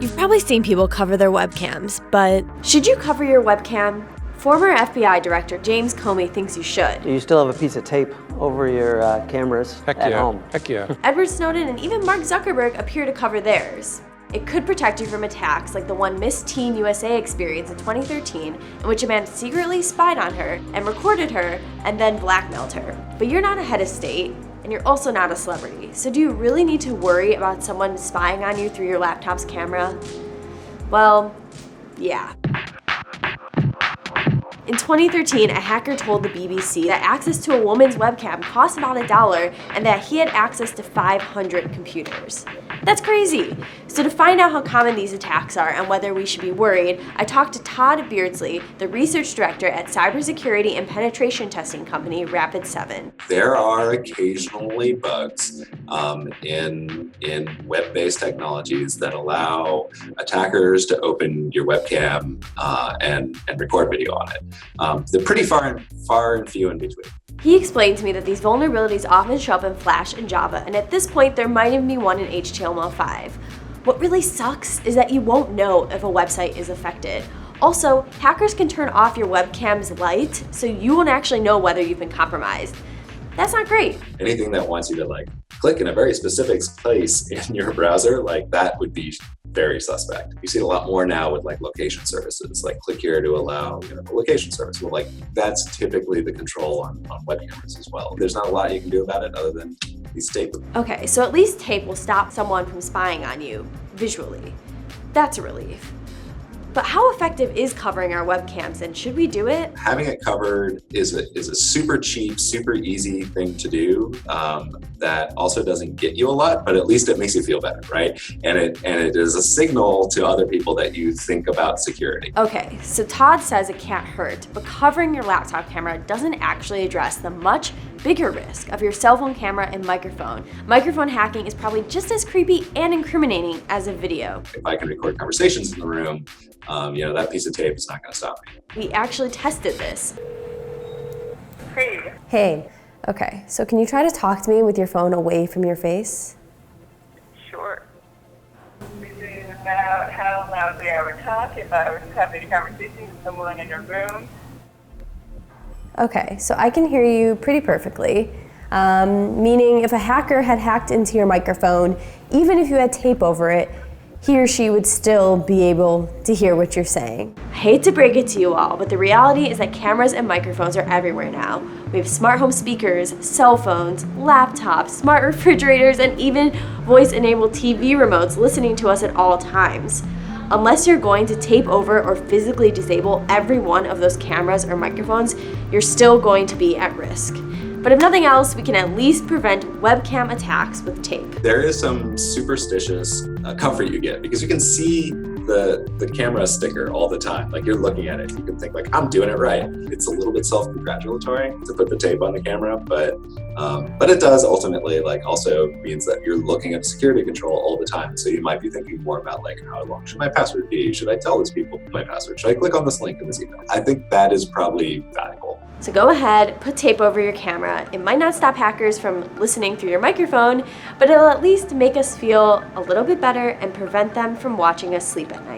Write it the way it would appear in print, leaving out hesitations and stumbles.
You've probably seen people cover their webcams, but should you cover your webcam? Former FBI Director James Comey thinks you should. You still have a piece of tape over your cameras at home. Heck yeah. Edward Snowden and even Mark Zuckerberg appear to cover theirs. It could protect you from attacks like the one Miss Teen USA experienced in 2013, in which a man secretly spied on her and recorded her and then blackmailed her. But you're not a head of state, and you're also not a celebrity. So do you really need to worry about someone spying on you through your laptop's camera? Well, yeah. In 2013, a hacker told the BBC that access to a woman's webcam cost about $1 and that he had access to 500 computers. That's crazy. So to find out how common these attacks are and whether we should be worried, I talked to Todd Beardsley, the research director at cybersecurity and penetration testing company Rapid7. There are occasionally bugs in web-based technologies that allow attackers to open your webcam and record video on it. They're pretty far and few in between. He explained to me that these vulnerabilities often show up in Flash and Java, and at this point there might even be one in HTML5. What really sucks is that you won't know if a website is affected. Also, hackers can turn off your webcam's light, so you won't actually know whether you've been compromised. That's not great. Anything that wants you to click in a very specific place in your browser, that would be very suspect. You see it a lot more now with location services, click here to allow a location service. Well, that's typically the control on web cameras as well. There's not a lot you can do about it other than these tape. Okay, so at least tape will stop someone from spying on you visually. That's a relief. But how effective is covering our webcams, and should we do it? Having it covered is a super cheap, super easy thing to do that also doesn't get you a lot, but at least it makes you feel better, right? And it is a signal to other people that you think about security. Okay, so Todd says it can't hurt, but covering your laptop camera doesn't actually address the much bigger risk of your cell phone camera and microphone. Microphone hacking is probably just as creepy and incriminating as a video. If I can record conversations in the room, that piece of tape is not going to stop me. We actually tested this. Hey. Hey. Okay, so can you try to talk to me with your phone away from your face? Sure. This is about how loudly I would talk if I was having a conversation with someone in your room. Okay, so I can hear you pretty perfectly. Meaning if a hacker had hacked into your microphone, even if you had tape over it, he or she would still be able to hear what you're saying. I hate to break it to you all, but the reality is that cameras and microphones are everywhere now. We have smart home speakers, cell phones, laptops, smart refrigerators, and even voice-enabled TV remotes listening to us at all times. Unless you're going to tape over or physically disable every one of those cameras or microphones, you're still going to be at risk. But if nothing else, we can at least prevent webcam attacks with tape. There is some superstitious comfort you get because you can see the camera sticker all the time. You're looking at it, you can think I'm doing it right. It's a little bit self-congratulatory to put the tape on the camera, but it does ultimately also means that you're looking at security control all the time. So you might be thinking more about how long should my password be? Should I tell these people my password? Should I click on this link in this email? I think that is probably valuable. So go ahead, put tape over your camera. It might not stop hackers from listening through your microphone, but it'll at least make us feel a little bit better and prevent them from watching us sleep at night.